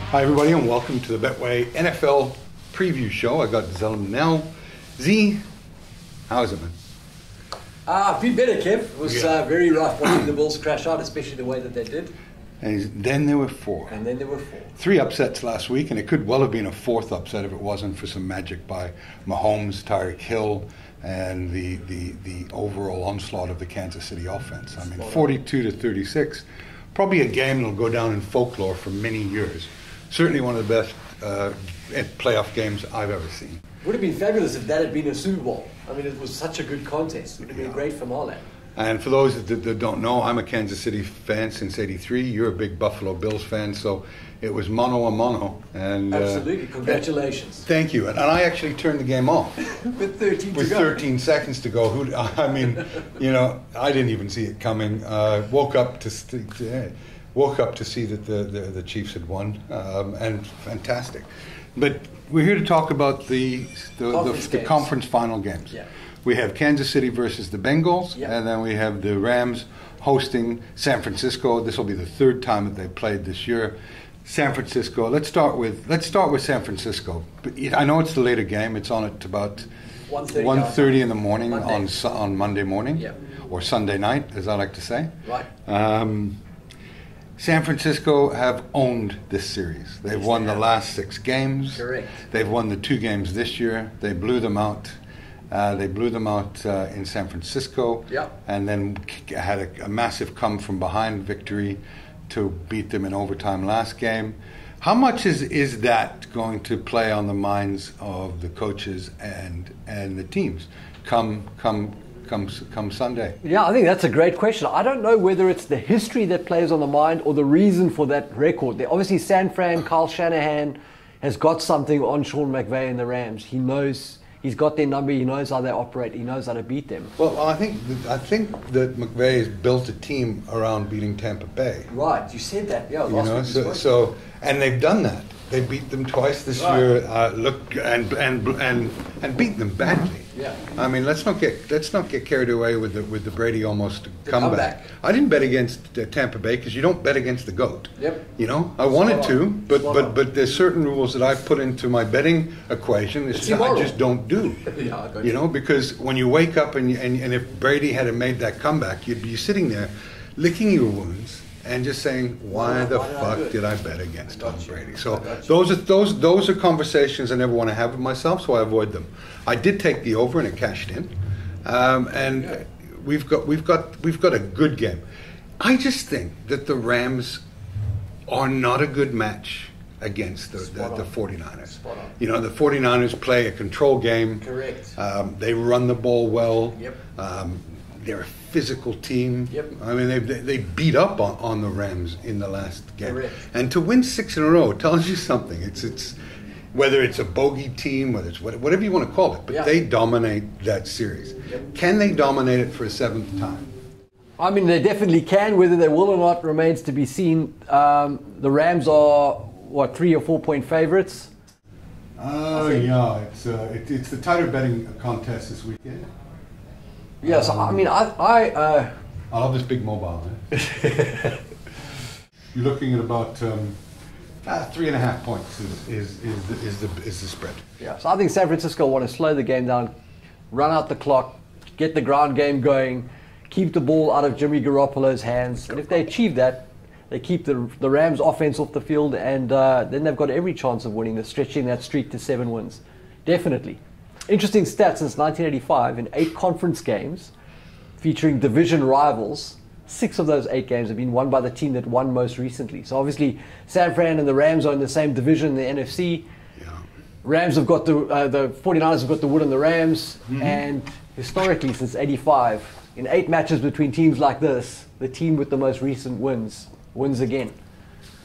Hi everybody and welcome to the Betway NFL preview show. I got Zellum now. Z, how is it, man? Been better, Kev. It was very rough watching the Bills crash out, especially the way that they did. And then there were four. Three upsets last week, and it could well have been a fourth upset if it wasn't for some magic by Mahomes, Tyreek Hill, and the overall onslaught of the Kansas City offense. I mean, 42-36, probably a game that'll go down in folklore for many years. Certainly one of the best playoff games I've ever seen. Would have been fabulous if that had been a Super Bowl. I mean, it was such a good contest. It would have been a great finale. And for those that don't know, I'm a Kansas City fan since '83. You're a big Buffalo Bills fan, so it was mono a mono. And absolutely, congratulations. Thank you. And I actually turned the game off with 13 with 13 seconds to go. I mean, I didn't even see it coming. Woke up to see that the Chiefs had won, and fantastic. But we're here to talk about the conference final games. Yeah. We have Kansas City versus the Bengals, and then we have the Rams hosting San Francisco. This will be the third time that they've played this year. San Francisco. Let's start with San Francisco. I know it's the later game. It's on at about 1:30 in the morning on Monday morning, or Sunday night, as I like to say. Right. San Francisco have owned this series. They've won the last 6 games. Correct. They've won the 2 games this year. They blew them out. In San Francisco, and then had a massive come-from-behind victory to beat them in overtime last game. How much is that going to play on the minds of the coaches and the teams come Sunday? Yeah, I think that's a great question. I don't know whether it's the history that plays on the mind or the reason for that record. Obviously, San Fran, Kyle Shanahan has got something on Sean McVay and the Rams. He knows. He's got their number. He knows how they operate. He knows how to beat them. Well, I think that McVay has built a team around beating Tampa Bay. Right, you said that. Yeah, and they've done that. They beat them twice this year. And beat them badly. Yeah. I mean, let's not get carried away with the Brady almost comeback. I didn't bet against Tampa Bay because you don't bet against the GOAT. Yep. I wanted to, but there's certain rules that I put into my betting equation that I just don't do. Because when you wake up and if Brady had made that comeback, you'd be sitting there licking your wounds and just saying, why the fuck did I bet against Tom Brady? So those are conversations I never want to have with myself, so I avoid them. I did take the over and it cashed in, and we've got a good game. I just think that the Rams are not a good match against the 49ers. The 49ers play a control game. Correct. They run the ball well. Yep. They're a physical team. Yep. I mean, they beat up on the Rams in the last game. Correct. And to win 6 in a row tells you something. It's whether it's a bogey team, whether it's whatever you want to call it, but they dominate that series. Yep. Can they dominate it for a 7th time? I mean, they definitely can. Whether they will or not remains to be seen. The Rams are 3 or 4 point favorites. It's the tighter betting contest this weekend. Yes, I mean, I love this big mobile. You're looking at about 3.5 points is the spread. Yeah, so I think San Francisco want to slow the game down, run out the clock, get the ground game going, keep the ball out of Jimmy Garoppolo's hands, and if they achieve that, they keep the Rams' offense off the field, and then they've got every chance of winning, stretching that streak to 7 wins. Definitely. Interesting stat, since 1985, in 8 conference games featuring division rivals, 6 of those 8 games have been won by the team that won most recently. So obviously, San Fran and the Rams are in the same division in the NFC. Yeah. Rams have got the 49ers have got the wood on the Rams, and historically, since 85, in 8 matches between teams like this, the team with the most recent wins again.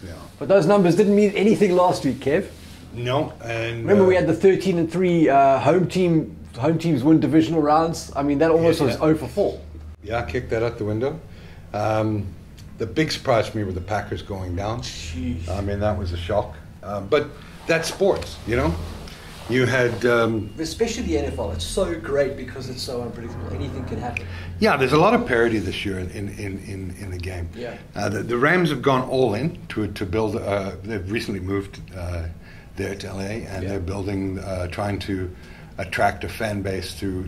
Yeah. But those numbers didn't mean anything last week, Kev. No, and remember we had the 13-3 home teams win divisional rounds. I mean, that almost was 0 for 4. Yeah, I kicked that out the window. The big surprise for me were the Packers going down. Jeez. I mean, that was a shock. But that's sports, You had, especially the NFL. It's so great because it's so unpredictable. Anything can happen. Yeah, there's a lot of parity this year in the game. Yeah. The Rams have gone all in to build. They've recently moved there to LA, and they're building, trying to attract a fan base through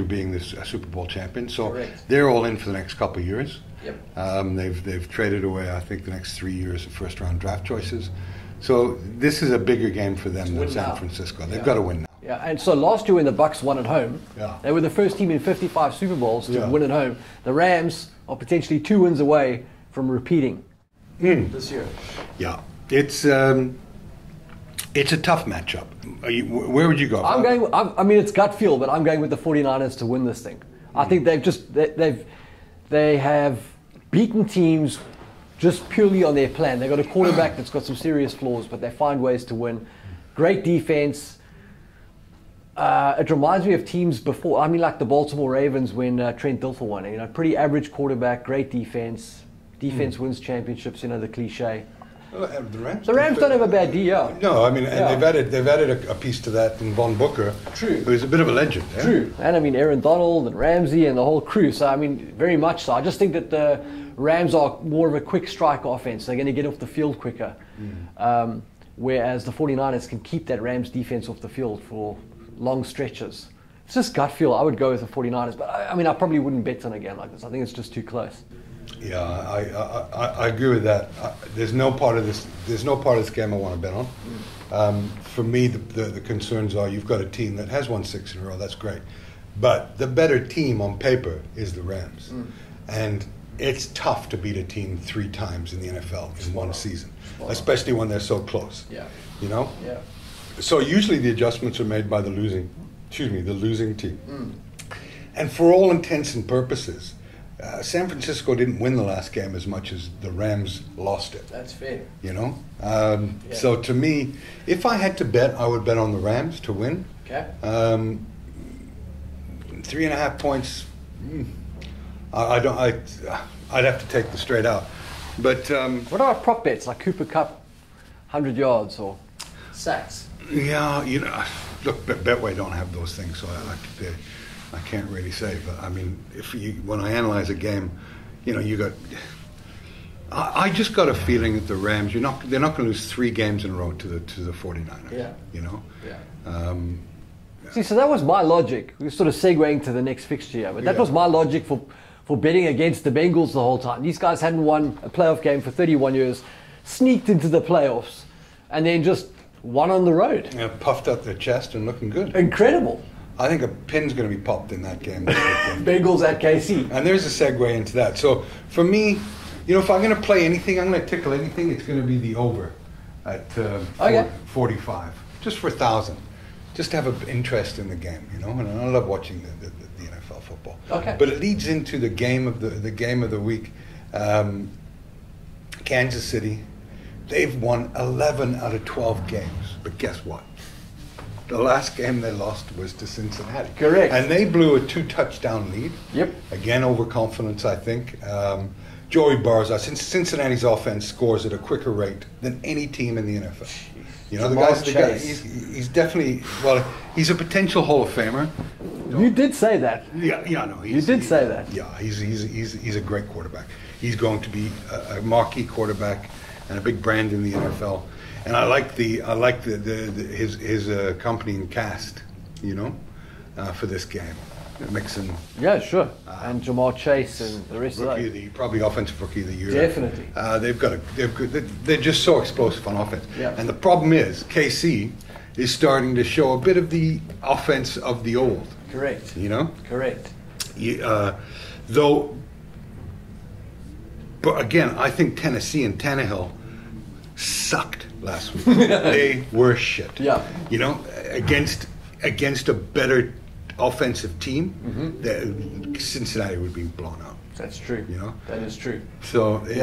being this Super Bowl champion. So Correct. they're all in for the next couple of years. Yep. They've traded away, I think, the next 3 years of first round draft choices. So this is a bigger game for them than San Francisco. They've got to win now. Yeah, and so last year when the Bucs won at home, Yeah. they were the first team in 55 Super Bowls to Yeah. win at home. The Rams are potentially 2 wins away from repeating this year. Yeah, it's a tough matchup. Where would you go? I mean, it's gut feel, but I'm going with the 49ers to win this thing. I think they have beaten teams just purely on their plan. They've got a quarterback that's got some serious flaws, but they find ways to win. Great defense. It reminds me of teams before. I mean, like the Baltimore Ravens when Trent Dilfer won. You know, pretty average quarterback, great defense. Defense wins championships. You know, the cliche. The Rams don't have a bad D. Yeah. No, I mean, and they've added a piece to that in Von Booker. True. Who's a bit of a legend. Yeah? True. And I mean, Aaron Donald and Ramsey and the whole crew. So I mean, very much so. I just think that the Rams are more of a quick strike offense. They're going to get off the field quicker. Whereas the 49ers can keep that Rams defense off the field for long stretches. It's just gut feel. I would go with the 49ers. But I mean, I probably wouldn't bet on a game like this. I think it's just too close. Yeah, I agree with that. There's no part of this game I want to bet on. For me, the concerns are you've got a team that has won 6 in a row. That's great, but the better team on paper is the Rams, and it's tough to beat a team 3 times in the NFL in one season, especially when they're so close. Yeah. You know. Yeah. So usually the adjustments are made by the losing team, and for all intents and purposes. San Francisco didn't win the last game as much as the Rams lost it. That's fair. You know? So to me, if I had to bet, I would bet on the Rams to win. Okay. 3.5 points, I'd have to take the straight out. But what about prop bets like Cooper Kupp, 100 yards or sacks? Yeah, you know, look, Betway don't have those things, so I can't really say, but I mean, when I analyze a game, you know, you got. I just got a feeling that the Rams, they're not going to lose 3 games in a row to the 49ers. Yeah. You know. Yeah. See, so that was my logic. We were sort of segueing to the next fixture here, but that was my logic for betting against the Bengals the whole time. These guys hadn't won a playoff game for 31 years, sneaked into the playoffs, and then just won on the road. Yeah, puffed up their chest and looking good. Incredible. I think a pin's going to be popped in that game. Bengals at KC. And there's a segue into that. So for me, you know, if I'm going to play anything, I'm going to tickle anything, it's going to be the over at 45. Just for 1,000. Just to have an interest in the game, you know. And I love watching the NFL football. Okay. But it leads into the game of the week. Kansas City, they've won 11 out of 12 games. But guess what? The last game they lost was to Cincinnati. Correct. And they blew a 2-touchdown lead. Yep. Again, overconfidence, I think. Joey Barza, Cincinnati's offense scores at a quicker rate than any team in the NFL. You know, the guy, he's definitely, he's a potential Hall of Famer. You did say that. Yeah, no. You did say that. Yeah, he's a great quarterback. He's going to be a marquee quarterback and a big brand in the NFL. And I like his accompanying cast, you know, for this game. Mixon. Yeah, sure. And Jamar Chase and the rest of that. Probably offensive rookie of the year. Definitely. They're just so explosive on offense. Yeah. And the problem is KC is starting to show a bit of the offense of the old. Correct. You know. Correct. Though. But again, I think Tennessee and Tannehill sucked last week. They were shit. Yeah. You know, against a better offensive team, Cincinnati would be blown out. That's true. You know, that is true. So they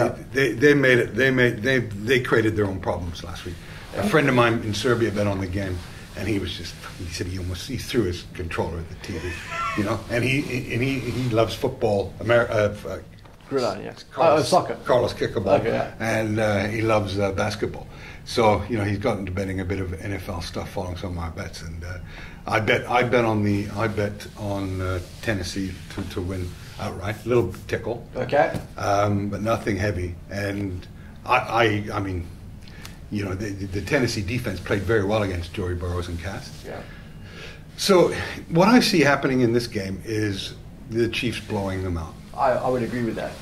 created their own problems last week. A friend of mine in Serbia bet on the game, and he said he threw his controller at the TV. You know, and he loves football. Gridiron, yeah. Carlos, soccer. Carlos Kickleball, Okay, yeah. and he loves basketball. So he's got into betting a bit of NFL stuff following some of my bets, and I bet on Tennessee to win outright. A little tickle, okay, but nothing heavy. And I mean, the Tennessee defense played very well against Joey Burrows and Cass. Yeah. So what I see happening in this game is the Chiefs blowing them out. I would agree with that.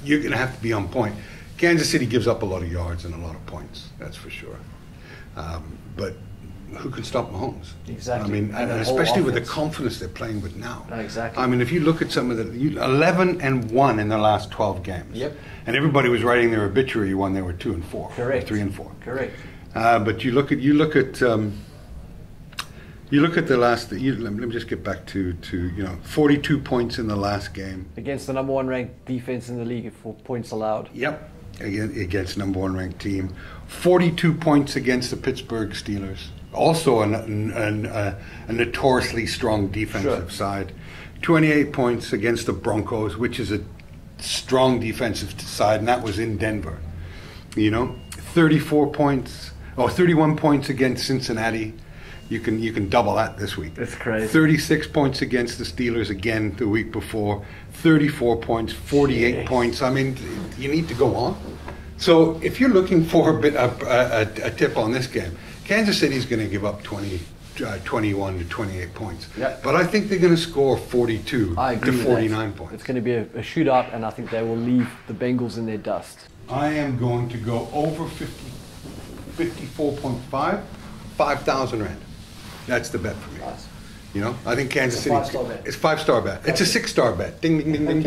You're going to have to be on point. Kansas City gives up a lot of yards and a lot of points, that's for sure. But who can stop Mahomes? Exactly. I mean, and especially with the confidence they're playing with now. Exactly. I mean, if you look at some of the 11-1 in the last 12 games. Yep. And everybody was writing their obituary when they were 2-4. Correct. Or 3-4. Correct. But you look at the last. Let me just get back to 42 points in the last game against the number 1 ranked defense in the league for points allowed. Yep, against number 1 ranked team. 42 points against the Pittsburgh Steelers, also a notoriously strong defensive side. 28 points against the Broncos, which is a strong defensive side, and that was in Denver. 31 points against Cincinnati. You can double that this week. That's crazy. 36 points against the Steelers again the week before. 34 points, 48 points. I mean, you need to go on. So if you're looking for a tip on this game, Kansas City is going to give up 21 to 28 points. Yep. But I think they're going to score 42 to 49 points. It's going to be a shootout, and I think they will leave the Bengals in their dust. I am going to go over 54.5, 5,000 Rand. That's the bet for me. Nice. I think Kansas City. It's a 5-star bet. It's 5-star bet. It's a 6-star bet. Ding, ding, ding, ding,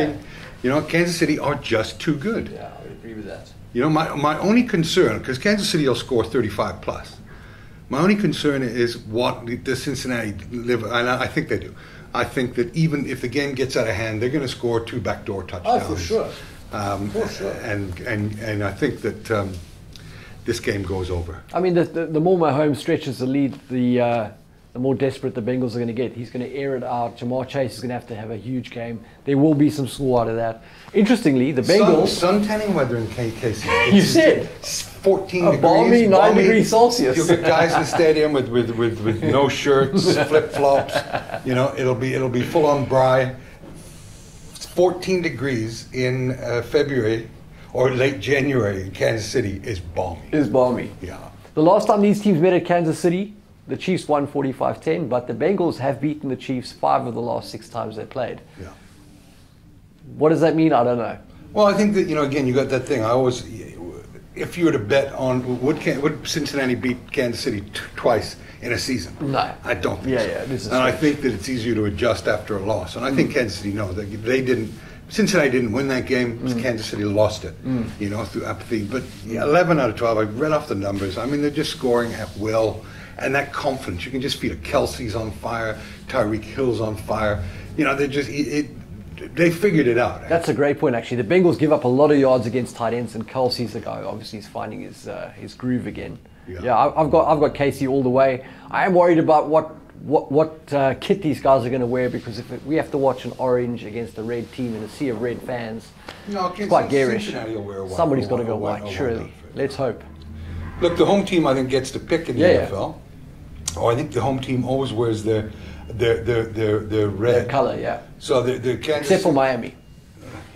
ding. Kansas City are just too good. Yeah, I would agree with that. My only concern, because Kansas City will score 35 plus. My only concern is what does Cincinnati live, and I think they do. I think that even if the game gets out of hand, they're going to score 2 backdoor touchdowns. Oh, for sure. For sure. And I think that this game goes over. I mean, the more Mahomes stretches the lead, the more desperate the Bengals are going to get. He's going to air it out. Jamar Chase is going to have a huge game. There will be some score out of that. Interestingly, the Bengals... Sun tanning weather in KC. You said. 14 degrees. Balmy, 9 degrees Celsius. You'll get guys in the stadium with no shirts, flip-flops. It'll be full-on bri. 14 degrees in February or late January in Kansas City is balmy. Is balmy. Yeah. The last time these teams met at Kansas City, the Chiefs won 45-10, but the Bengals have beaten the Chiefs 5 of the last 6 times they played. Yeah. What does that mean? I don't know. Well, I think that, again, you got that thing. If you were to bet on, would Cincinnati beat Kansas City twice in a season? No. I don't think so. Yeah, this is and I think that it's easier to adjust after a loss. And I think Kansas City knows that they didn't. Cincinnati didn't win that game. Kansas City lost it, through apathy. But 11 out of 12, I read off the numbers. I mean, they're just scoring at will. And that confidence, you can just feel it. Kelsey's on fire. Tyreek Hill's on fire. They're just... They figured it out. That's a great point, actually. The Bengals give up a lot of yards against tight ends, and Kelsey's the guy. Obviously, he's finding his groove again. Yeah, I've got Casey all the way. I am worried about what kit these guys are going to wear, because if we have to watch an orange against a red team in a sea of red fans, it's quite garish. Somebody's got to go white, surely. Let's hope. Look, the home team I think gets to pick in the NFL. Or I think the home team always wears their red. Their color, yeah. So the Kansas except for Miami,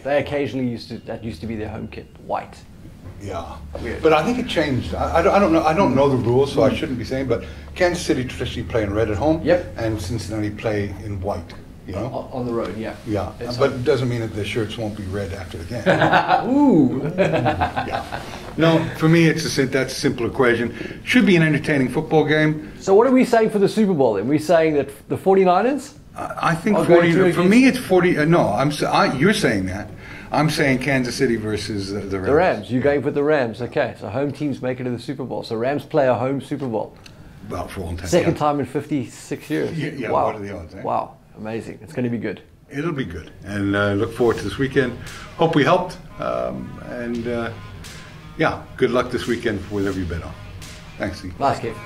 they occasionally used to be their home kit, white. Yeah, weird. But I think it changed. I don't know. I don't know the rules, so I shouldn't be saying. But Kansas City traditionally play in red at home. Yep. And Cincinnati play in white. On the road, yeah. Yeah, but it doesn't mean that the shirts won't be red after the game. Ooh. Yeah. No, for me, that's a simple equation. Should be an entertaining football game. So what are we saying for the Super Bowl then? Are we saying that the 49ers? I think 40. For me, it's 40. You're saying that. I'm saying Kansas City versus the Rams. The Rams. You're going for the Rams. Okay, so home teams make it to the Super Bowl. So Rams play a home Super Bowl. Well, for all intents. Second time in 56 years. Yeah, wow. What are the odds? Eh? Wow. Amazing. It's going to be good. It'll be good. And look forward to this weekend. Hope we helped. Good luck this weekend with whatever you bet on. Thanks, Steve. Nice game.